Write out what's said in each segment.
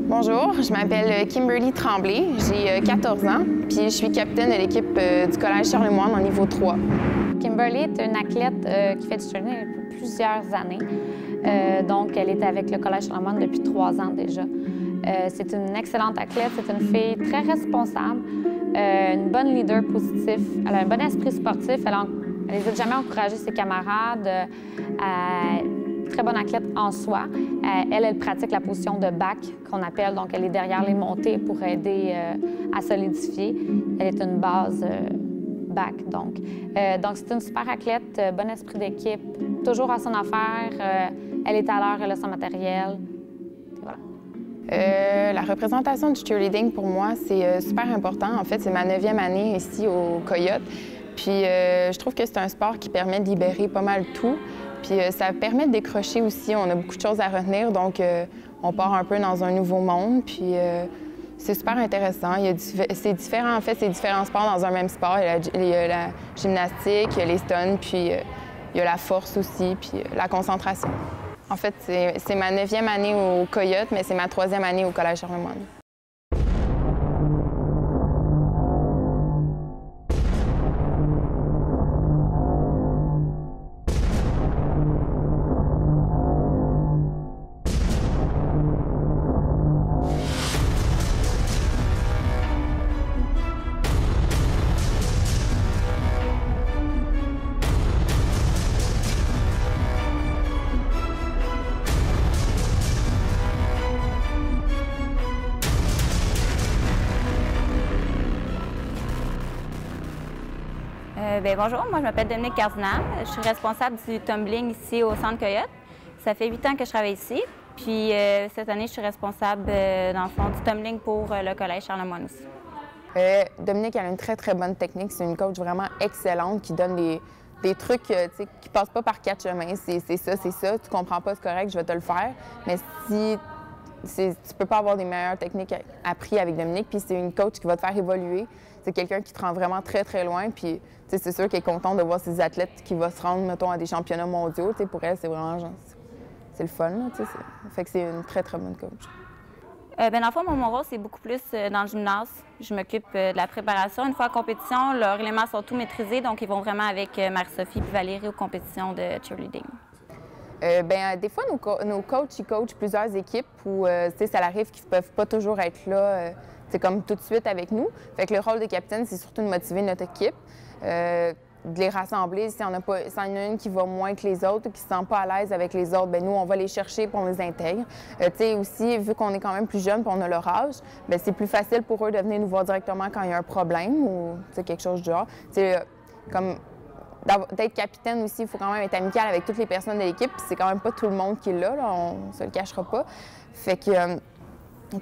Bonjour, je m'appelle Kimberly Tremblay, j'ai 14 ans, puis je suis capitaine de l'équipe du Collège Charlemagne en niveau 3. Kimberly est une athlète qui fait du cheerleading depuis plusieurs années. Donc, elle est avec le Collège Charlemagne depuis 3 ans déjà. C'est une excellente athlète, c'est une fille très responsable, une bonne leader positif, elle a un bon esprit sportif, elle n'hésite jamais à encourager ses camarades, très bonne athlète en soi. Elle pratique la position de back qu'on appelle, donc elle est derrière les montées pour aider à solidifier. Elle est une base back, donc c'est une super athlète, bon esprit d'équipe, toujours à son affaire, elle est à l'heure, elle a son matériel. Voilà. La représentation du cheerleading, pour moi, c'est super important. En fait, c'est ma 9e année ici au Coyote. Puis je trouve que c'est un sport qui permet de libérer pas mal tout. Puis ça permet de décrocher aussi. On a beaucoup de choses à retenir, donc on part un peu dans un nouveau monde. Puis c'est super intéressant. C'est différent, en fait, c'est différents sports dans un même sport. Il y a la gymnastique, il y a les stuns, puis il y a la force aussi, puis la concentration. En fait, c'est ma 9e année au Coyote, mais c'est ma 3e année au Collège Charlemagne. Bonjour, moi je m'appelle Dominique Cardinal. Je suis responsable du tumbling ici au Centre Coyote. Ça fait 8 ans que je travaille ici. Puis cette année, je suis responsable dans le fond du tumbling pour le Collège Charlemagne aussi. Dominique, elle a une très, très bonne technique. C'est une coach vraiment excellente qui donne des trucs qui ne passent pas par 4 chemins. C'est ça, tu comprends pas, c'est correct, je vais te le faire. Mais tu peux pas avoir des meilleures techniques apprises avec Dominique, puis c'est une coach qui va te faire évoluer. C'est quelqu'un qui te rend vraiment très, très loin, puis c'est sûr qu'elle est contente de voir ses athlètes qui vont se rendre, mettons, à des championnats mondiaux. Pour elle, c'est vraiment, c'est le fun, là, fait que c'est une très, très bonne coach. Dans le fond, mon rôle, c'est beaucoup plus dans le gymnase. Je m'occupe de la préparation. Une fois en compétition, leurs éléments sont tous maîtrisés, donc ils vont vraiment avec Marie-Sophie et Valérie aux compétitions de cheerleading. Des fois, nos coachs, ils coachent plusieurs équipes où ça arrive qu'ils ne peuvent pas toujours être là comme tout de suite avec nous. Fait que le rôle de capitaine, c'est surtout de motiver notre équipe, de les rassembler. S'il y en a une qui va moins que les autres ou qui ne se sent pas à l'aise avec les autres, nous, on va les chercher et on les intègre. Aussi, vu qu'on est quand même plus jeune et on a leur âge, c'est plus facile pour eux de venir nous voir directement quand il y a un problème ou quelque chose du genre. Comme d'être capitaine aussi, il faut quand même être amical avec toutes les personnes de l'équipe. C'est quand même pas tout le monde qui est là, on se le cachera pas. Fait que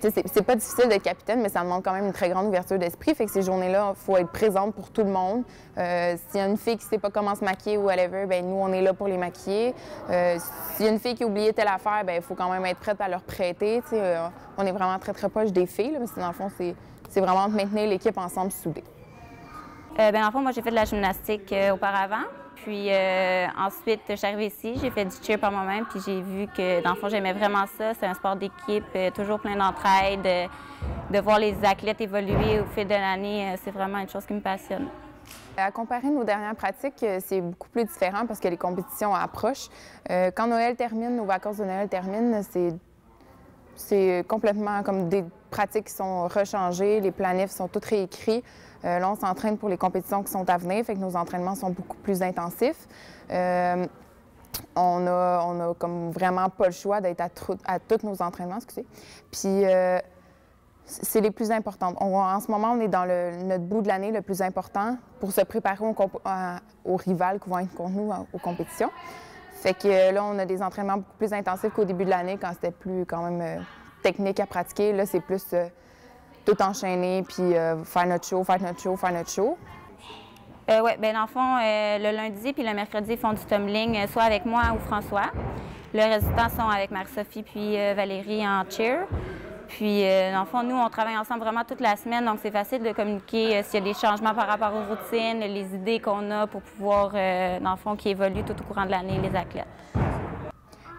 c'est pas difficile d'être capitaine, mais ça demande quand même une très grande ouverture d'esprit. Fait que ces journées-là, il faut être présente pour tout le monde. S'il y a une fille qui ne sait pas comment se maquiller ou whatever, nous, on est là pour les maquiller. S'il y a une fille qui a oublié telle affaire, il faut quand même être prête à leur prêter. On est vraiment très, très proche des filles, là, mais dans le fond, c'est vraiment de maintenir l'équipe ensemble soudée. Dans le fond, moi, j'ai fait de la gymnastique auparavant. Puis ensuite, je suis arrivée ici, j'ai fait du cheer par moi-même, puis j'ai vu que, dans le fond, j'aimais vraiment ça. C'est un sport d'équipe, toujours plein d'entraide, de voir les athlètes évoluer au fil de l'année, c'est vraiment une chose qui me passionne. À comparer nos dernières pratiques, c'est beaucoup plus différent parce que les compétitions approchent. Quand Noël termine, nos vacances de Noël terminent, c'est complètement comme des pratiques qui sont rechangées, les planifs sont tous réécrits. Là, on s'entraîne pour les compétitions qui sont à venir, fait que nos entraînements sont beaucoup plus intensifs. On a comme vraiment pas le choix d'être à tous nos entraînements, excusez. Puis c'est les plus importants. En ce moment, on est dans notre bout de l'année le plus important pour se préparer aux rivales qui vont être contre nous aux compétitions. Fait que là, on a des entraînements beaucoup plus intensifs qu'au début de l'année, quand c'était plus quand même technique à pratiquer. Là, c'est plus tout enchaîner, puis faire notre show. Oui, dans le fond, le lundi puis le mercredi, ils font du tumbling, soit avec moi ou François. Le résultat sont avec Marie-Sophie puis Valérie en cheer. Puis, dans le fond, nous, on travaille ensemble vraiment toute la semaine, donc c'est facile de communiquer s'il y a des changements par rapport aux routines, les idées qu'on a pour pouvoir, dans le fond, qui évoluent tout au courant de l'année, les athlètes.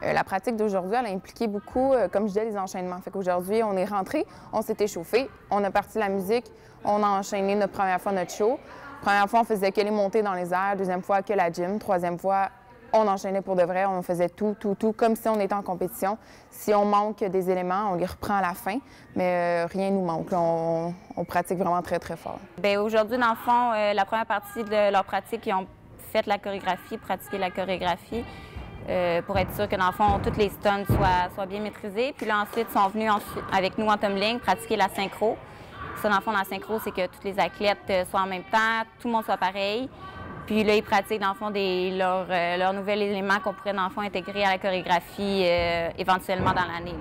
La pratique d'aujourd'hui, elle a impliqué beaucoup, comme je disais, les enchaînements. Fait qu'aujourd'hui, on est rentré, on s'est échauffé, on a parti la musique, on a enchaîné notre première fois notre show. Première fois, on faisait que les montées dans les airs, deuxième fois, que la gym, troisième fois, on enchaînait pour de vrai, on faisait tout, comme si on était en compétition. Si on manque des éléments, on les reprend à la fin, mais rien nous manque. Là, on pratique vraiment très, très fort. Bien, aujourd'hui, dans le fond, la première partie de leur pratique, ils ont fait la chorégraphie, pratiqué la chorégraphie, pour être sûr que, dans le fond, toutes les stunts soient bien maîtrisés. Puis là, ensuite, ils sont venus avec nous en tumbling pratiquer la synchro. Ça, dans le fond, la synchro, c'est que tous les athlètes soient en même temps, tout le monde soit pareil. Puis là, ils pratiquent, dans le fond, leur nouvel élément qu'on pourrait, dans le fond, intégrer à la chorégraphie éventuellement dans l'année.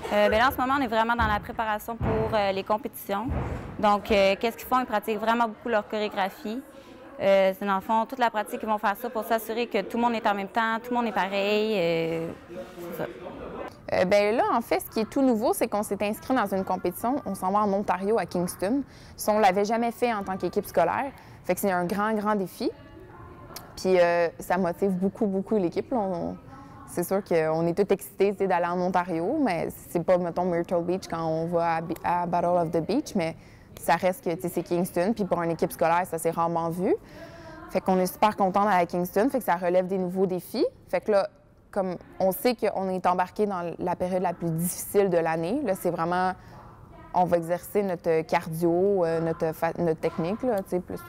Bien là, en ce moment, on est vraiment dans la préparation pour les compétitions. Donc, qu'est-ce qu'ils font? Ils pratiquent vraiment beaucoup leur chorégraphie. C'est, dans le fond, toute la pratique, ils vont faire ça pour s'assurer que tout le monde est en même temps, tout le monde est pareil. C'est ça. Bien là, en fait, ce qui est tout nouveau, c'est qu'on s'est inscrit dans une compétition. On s'en va en Ontario, à Kingston. Ça, on ne l'avait jamais fait en tant qu'équipe scolaire. Fait que c'est un grand défi. Puis ça motive beaucoup l'équipe. C'est sûr qu'on est tous excités d'aller en Ontario, mais c'est pas, mettons, Myrtle Beach quand on va à Battle of the Beach, mais ça reste que c'est Kingston. Puis pour une équipe scolaire, ça s'est rarement vu. Fait qu'on est super contents d'aller à Kingston. Fait que ça relève des nouveaux défis. Fait que là, comme on sait qu'on est embarqué dans la période la plus difficile de l'année, là, c'est vraiment... On va exercer notre cardio, notre technique, là, tu sais, plus...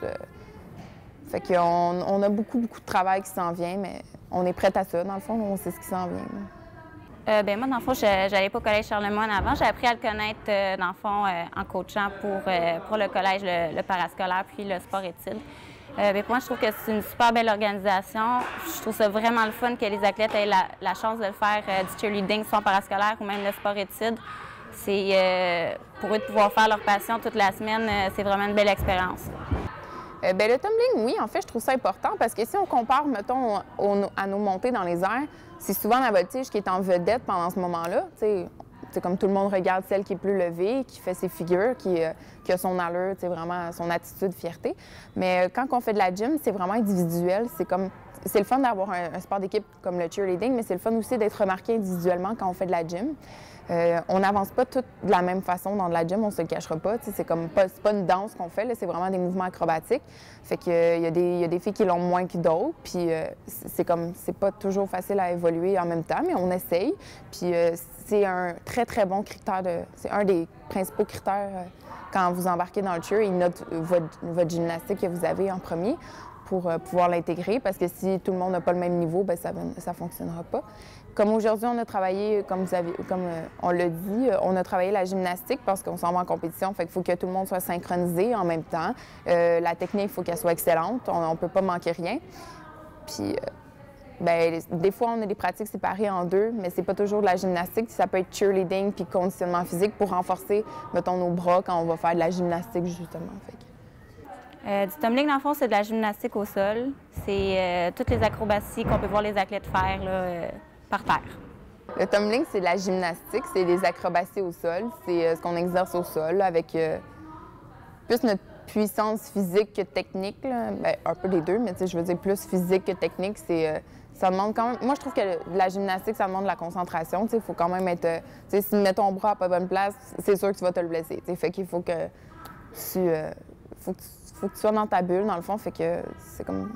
Fait qu'on a beaucoup de travail qui s'en vient, mais on est prête à ça, dans le fond, on sait ce qui s'en vient. Bien, moi, dans le fond, j'allais pas au Collège Charlemagne avant. J'ai appris à le connaître, dans le fond, en coachant pour le collège, le parascolaire, puis le sport-études. Bien, pour moi, je trouve que c'est une super belle organisation. Je trouve ça vraiment le fun que les athlètes aient la chance de le faire, du cheerleading, soit en parascolaire ou même le sport-études. C'est pour eux de pouvoir faire leur passion toute la semaine, c'est vraiment une belle expérience. Bien, le tumbling, oui, en fait, je trouve ça important parce que si on compare, mettons, à nos montées dans les airs, c'est souvent la voltige qui est en vedette pendant ce moment-là. C'est comme tout le monde regarde celle qui est plus levée, qui fait ses figures, qui a son allure, vraiment son attitude, fierté. Mais quand on fait de la gym, c'est vraiment individuel. C'est le fun d'avoir un sport d'équipe comme le cheerleading, mais c'est le fun aussi d'être remarqué individuellement quand on fait de la gym. On n'avance pas toutes de la même façon dans de la gym, on se le cachera pas. C'est pas une danse qu'on fait, c'est vraiment des mouvements acrobatiques. Fait qu'il y a des filles qui l'ont moins que d'autres. Puis c'est pas toujours facile à évoluer en même temps, mais on essaye. Puis c'est un très bon critère. C'est un des principaux critères quand vous embarquez dans le cheer. Ils notent votre gymnastique que vous avez en premier pour pouvoir l'intégrer, parce que si tout le monde n'a pas le même niveau, bien, ça ne fonctionnera pas. Comme aujourd'hui, on a travaillé, comme on l'a dit, on a travaillé la gymnastique parce qu'on s'en va en compétition, fait qu'il faut que tout le monde soit synchronisé en même temps. La technique, il faut qu'elle soit excellente, on ne peut pas manquer rien. Puis, bien, des fois, on a des pratiques séparées en deux, mais c'est pas toujours de la gymnastique. Ça peut être cheerleading puis conditionnement physique pour renforcer, mettons, nos bras quand on va faire de la gymnastique, justement. Du tumbling, dans le fond, c'est de la gymnastique au sol. C'est toutes les acrobaties qu'on peut voir les athlètes faire là, par terre. Le tumbling, c'est de la gymnastique, c'est des acrobaties au sol. C'est ce qu'on exerce au sol avec plus notre puissance physique que technique. Là. Bien, un peu les deux, mais je veux dire plus physique que technique. Ça demande quand même... Moi, je trouve que la gymnastique, ça demande de la concentration. Il faut quand même être... si tu mets ton bras à pas bonne place, c'est sûr que tu vas te le blesser. Fait qu'il faut que faut que tu sois dans ta bulle, dans le fond, fait que c'est comme...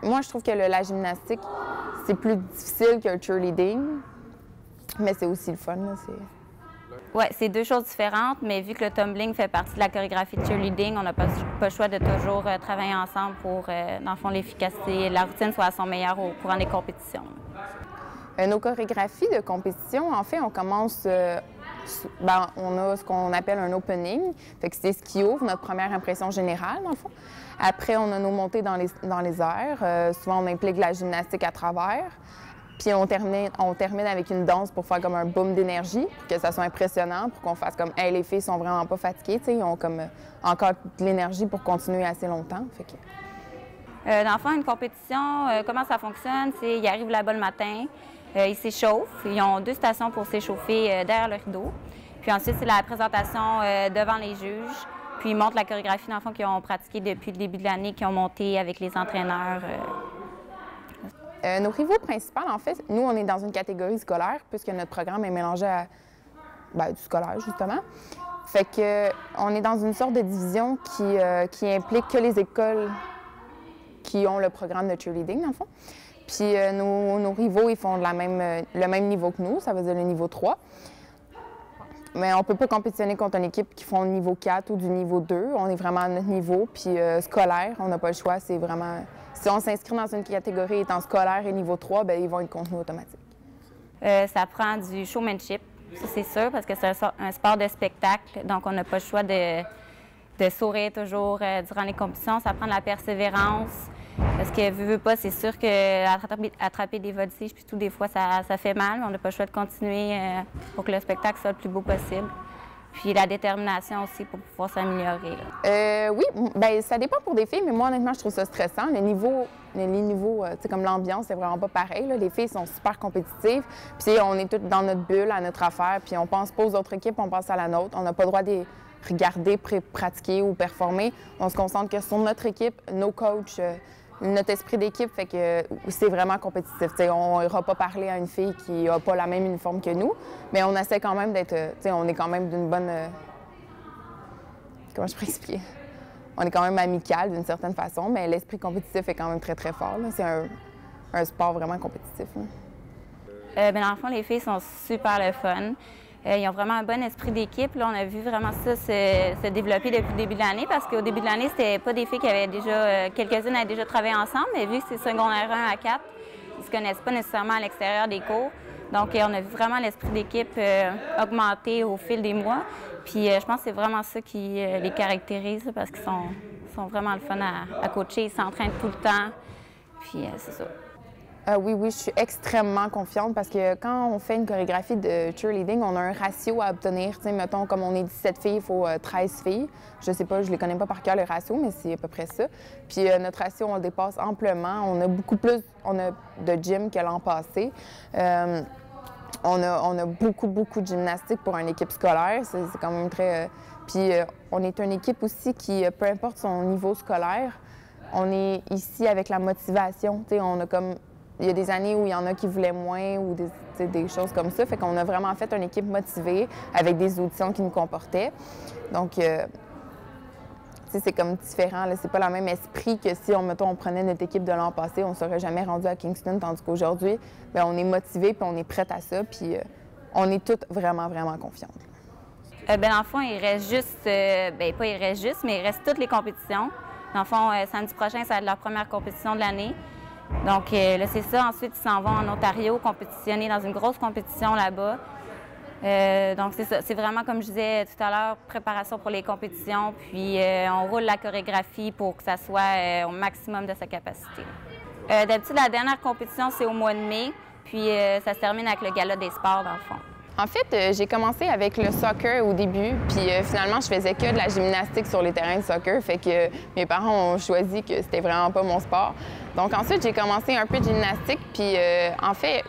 Moi, je trouve que la gymnastique, c'est plus difficile qu'un cheerleading, mais c'est aussi le fun, là, Oui, c'est deux choses différentes, mais vu que le tumbling fait partie de la chorégraphie de cheerleading, on n'a pas le choix de toujours travailler ensemble pour, dans le fond, l'efficacité, la routine soit à son meilleur au courant des compétitions. Nos chorégraphies de compétition, en fait, on commence... on a ce qu'on appelle un opening, fait que c'est ce qui ouvre notre première impression générale, dans le fond. Après, on a nos montées dans les airs. Souvent, on implique la gymnastique à travers. Puis on termine avec une danse pour faire comme un boom d'énergie, pour que ça soit impressionnant, pour qu'on fasse comme « Hey, les filles sont vraiment pas fatiguées », ils ont comme encore de l'énergie pour continuer assez longtemps. Fait que... dans le fond, une compétition, comment ça fonctionne? C'est ils arrivent là-bas le matin, ils s'échauffent, ils ont 2 stations pour s'échauffer derrière le rideau. Puis ensuite, c'est la présentation devant les juges. Puis ils montrent la chorégraphie, dans le fond, qu'ils ont pratiqué depuis le début de l'année, qu'ils ont monté avec les entraîneurs. Nos rivaux principaux, en fait, nous, on est dans une catégorie scolaire, puisque notre programme est mélangé à du scolaire, justement. Fait que on est dans une sorte de division qui implique que les écoles qui ont le programme de cheerleading, dans le fond. Puis nos rivaux, ils font le même niveau que nous, ça veut dire le niveau 3. Mais on ne peut pas compétitionner contre une équipe qui font le niveau 4 ou du niveau 2. On est vraiment à notre niveau. Puis scolaire, on n'a pas le choix. C'est vraiment... Si on s'inscrit dans une catégorie étant scolaire et niveau 3, bien, ils vont être contre nous automatiques. Ça prend du showmanship, ça c'est sûr, parce que c'est un sport de spectacle. Donc, on n'a pas le choix de sourire toujours durant les compétitions. Ça prend de la persévérance. Parce que, veux pas, c'est sûr qu'attraper des voltiges, puis tout, des fois, ça fait mal, mais on n'a pas le choix de continuer pour que le spectacle soit le plus beau possible. Puis la détermination aussi pour pouvoir s'améliorer. Oui, bien, ça dépend pour des filles, mais moi, honnêtement, je trouve ça stressant. Les niveaux, tu sais, comme l'ambiance, c'est vraiment pas pareil, là. Les filles sont super compétitives, puis on est toutes dans notre bulle, à notre affaire, puis on pense pas aux autres équipes, on pense à la nôtre. On n'a pas le droit de regarder, pratiquer ou performer. On se concentre que sur notre équipe, nos coachs, notre esprit d'équipe, fait que c'est vraiment compétitif. T'sais, on n'ira pas parler à une fille qui n'a pas la même uniforme que nous, mais on essaie quand même d'être... on est quand même d'une bonne... comment je pourrais expliquer? On est quand même amical d'une certaine façon, mais l'esprit compétitif est quand même très, très fort. C'est un sport vraiment compétitif. Dans le fond, les filles sont super le fun. Ils ont vraiment un bon esprit d'équipe. Là, on a vu vraiment ça se développer depuis le début de l'année parce qu'au début de l'année, c'était pas des filles qui avaient déjà... quelques-unes avaient déjà travaillé ensemble, mais vu que c'est secondaire 1 à 4, ils se connaissent pas nécessairement à l'extérieur des cours. Donc, on a vu vraiment l'esprit d'équipe augmenter au fil des mois. Puis, je pense que c'est vraiment ça qui les caractérise parce qu'ils sont vraiment le fun à coacher. Ils s'entraînent tout le temps. Puis, c'est ça. Oui, je suis extrêmement confiante parce que quand on fait une chorégraphie de cheerleading, on a un ratio à obtenir. Tu sais, mettons, comme on est 17 filles, il faut 13 filles. Je sais pas, je les connais pas par cœur, les ratios, mais c'est à peu près ça. Puis notre ratio, on le dépasse amplement. On a de gym que l'an passé. On a beaucoup de gymnastique pour une équipe scolaire. C'est quand même très... Puis on est une équipe aussi qui, peu importe son niveau scolaire, on est ici avec la motivation. Tu sais, on a comme... Il y a des années où il y en a qui voulaient moins ou des choses comme ça. Fait qu'on a vraiment fait une équipe motivée avec des auditions qui nous comportaient. Donc, c'est comme différent. C'est pas le même esprit que si, on prenait notre équipe de l'an passé, on ne serait jamais rendu à Kingston. Tandis qu'aujourd'hui, on est motivés puis on est prêts à ça. Puis on est toutes vraiment confiantes. Dans le fond, il reste juste... pas il reste juste, mais il reste toutes les compétitions. Dans le fond, samedi prochain, ça va être leur première compétition de l'année. Donc là, c'est ça. Ensuite, ils s'en vont en Ontario compétitionner dans une grosse compétition là-bas. Donc c'est ça. C'est vraiment, comme je disais tout à l'heure, préparation pour les compétitions. Puis on roule la chorégraphie pour que ça soit au maximum de sa capacité. D'habitude, la dernière compétition, c'est au mois de mai. Puis ça se termine avec le gala des sports, dans le fond. En fait, j'ai commencé avec le soccer au début, puis finalement, je faisais que de la gymnastique sur les terrains de soccer, fait que mes parents ont choisi que c'était vraiment pas mon sport. Donc ensuite, j'ai commencé un peu de gymnastique, puis en fait,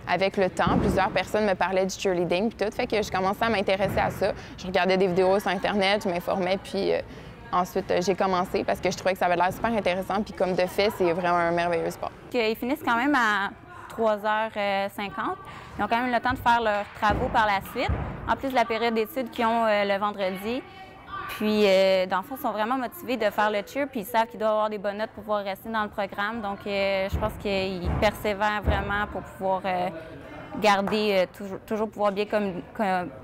avec le temps, plusieurs personnes me parlaient du cheerleading puis tout, fait que je commençais à m'intéresser à ça. Je regardais des vidéos sur Internet, je m'informais, puis ensuite, j'ai commencé parce que je trouvais que ça avait l'air super intéressant, puis comme de fait, c'est vraiment un merveilleux sport. Ils finissent quand même à 3h50. Ils ont quand même le temps de faire leurs travaux par la suite, en plus de la période d'études qu'ils ont le vendredi. Puis, dans le fond, ils sont vraiment motivés de faire le cheer, puis ils savent qu'ils doivent avoir des bonnes notes pour pouvoir rester dans le programme. Donc, je pense qu'ils persévèrent vraiment pour pouvoir garder, toujours pouvoir bien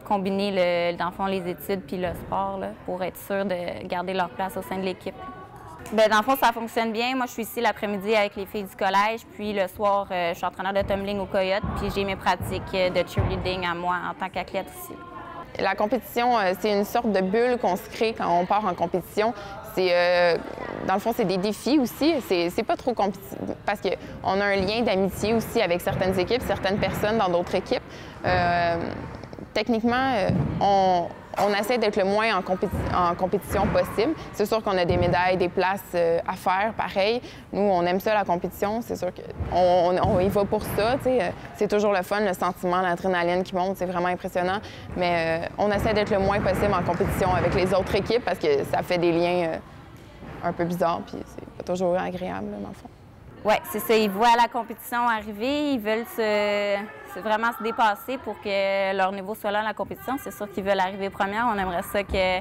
combiner, dans le fond, les études puis le sport, là, pour être sûr de garder leur place au sein de l'équipe. Bien, dans le fond, ça fonctionne bien. Moi, je suis ici l'après-midi avec les filles du collège, puis le soir, je suis entraîneur de tumbling au Coyote, puis j'ai mes pratiques de cheerleading à moi en tant qu'athlète aussi. La compétition, c'est une sorte de bulle qu'on se crée quand on part en compétition. Dans le fond, c'est des défis aussi. C'est pas trop compétitif parce qu'on a un lien d'amitié aussi avec certaines équipes, certaines personnes dans d'autres équipes. Techniquement, on essaie d'être le moins en compétition possible. C'est sûr qu'on a des médailles, des places à faire, pareil. Nous, on aime ça, la compétition. C'est sûr qu'on y va pour ça. C'est toujours le fun, le sentiment, l'adrénaline qui monte. C'est vraiment impressionnant. Mais on essaie d'être le moins possible en compétition avec les autres équipes parce que ça fait des liens un peu bizarres puis c'est pas toujours agréable, dans le fond. Oui, c'est ça. Ils voient la compétition arriver, ils veulent vraiment se dépasser pour que leur niveau soit là dans la compétition. C'est sûr qu'ils veulent arriver première. On aimerait ça que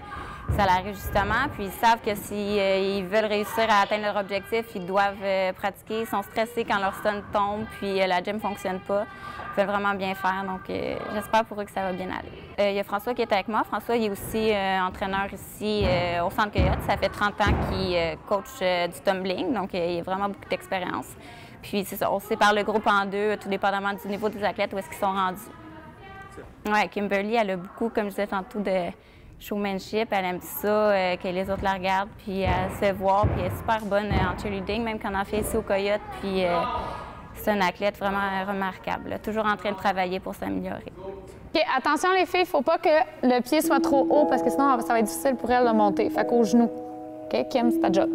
ça arrive justement. Puis ils savent que s'ils veulent réussir à atteindre leur objectif, ils doivent pratiquer. Ils sont stressés quand leur stun tombe, puis la gym ne fonctionne pas. Ils veulent vraiment bien faire. Donc j'espère pour eux que ça va bien aller. Il y a François qui est avec moi. François, il est aussi entraîneur ici au Centre Coyote. Ça fait 30 ans qu'il coach du tumbling. Donc il a vraiment beaucoup d'expérience. Puis c'est ça, on sépare le groupe en deux, tout dépendamment du niveau des athlètes, où est-ce qu'ils sont rendus. Oui, Kimberly, elle a beaucoup, comme je disais tantôt, de showmanship. Elle aime ça, que les autres la regardent, puis elle se voit, puis elle est super bonne en cheerleading, même quand on en fait ici au Coyote. Puis c'est une athlète vraiment remarquable, là, toujours en train de travailler pour s'améliorer. OK, attention les filles, il ne faut pas que le pied soit trop haut, parce que sinon, ça va être difficile pour elle de monter. Fait qu'au genou. OK, Kim, c'est ta job.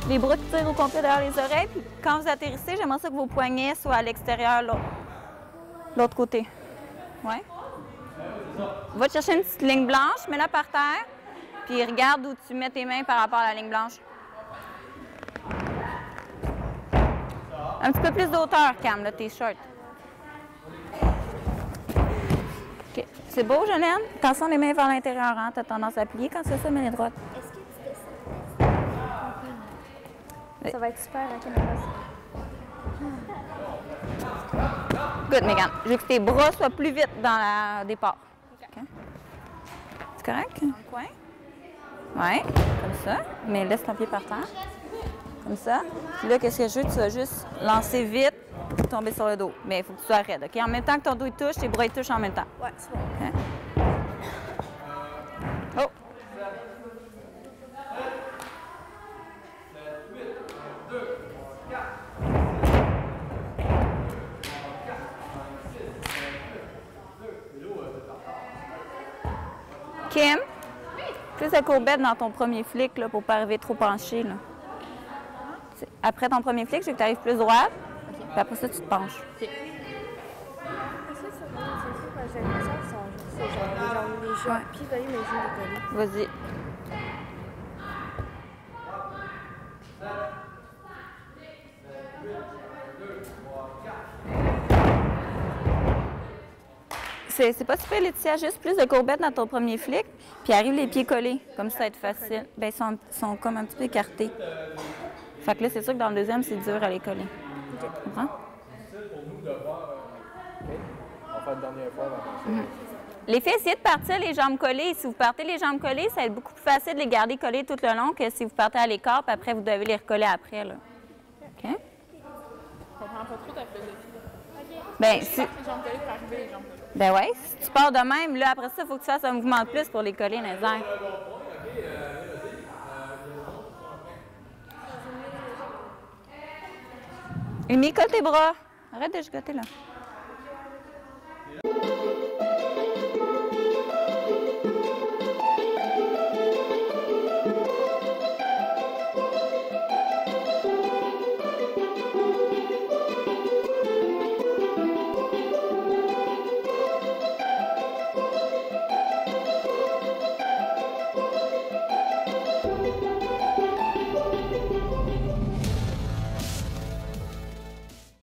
Les bras qui tirent au complet derrière les oreilles. Puis quand vous atterrissez, j'aimerais ça que vos poignets soient à l'extérieur, l'autre côté. Ouais. Va te chercher une petite ligne blanche, mets-la par terre, puis regarde où tu mets tes mains par rapport à la ligne blanche. Un petit peu plus d'auteur, Cam, là, tes shorts. OK. C'est beau, Jeanette? Attention les mains vers l'intérieur, hein? Tu as tendance à plier quand c'est ça, mets les droites. Est-ce que tu descends? Ça va être super à caméra. Good, Megan. Je veux que tes bras soient plus vite dans le départ. OK. C'est correct? Dans le coin? Oui, comme ça. Mais laisse ton pied par terre. Comme ça. Puis là, qu'est-ce que je veux? Tu vas juste lancer vite, tomber sur le dos. Mais il faut que tu sois raide, OK? En même temps que ton dos il touche, tes bras ils touchent en même temps. Ouais, c'est bon. OK? Oh! Kim, plus de courbette dans ton premier flic là, pour ne pas arriver trop penché. Là. Après ton premier flic, je veux que tu arrives plus droite. Puis après ça, tu te penches. Est-ce que j'ai l'impression qu'ils sont juste les jambes, pieds collés, mais les genoux décollés. Vas-y. C'est pas super, Laetitia, juste plus de courbettes dans ton premier flic, puis arrive les pieds collés, comme ça, ça va être facile. Bien, ils sont comme un petit peu écartés. Fait que là, c'est sûr que dans le deuxième, c'est dur à les coller. Tu comprends? Les filles, essayez de partir les jambes collées. Si vous partez les jambes collées, ça va être beaucoup plus facile de les garder collées tout le long que si vous partez à l'écart, puis après, vous devez les recoller après. Là. OK? Je comprends pas trop ta philosophie. Bien, si... Les jambes collées pour arriver les jambes collées. Ben oui, si tu pars de même, là, après ça, il faut que tu fasses un mouvement de plus pour les coller dans les airs. Amy, colle tes bras. Arrête de gigoter, là.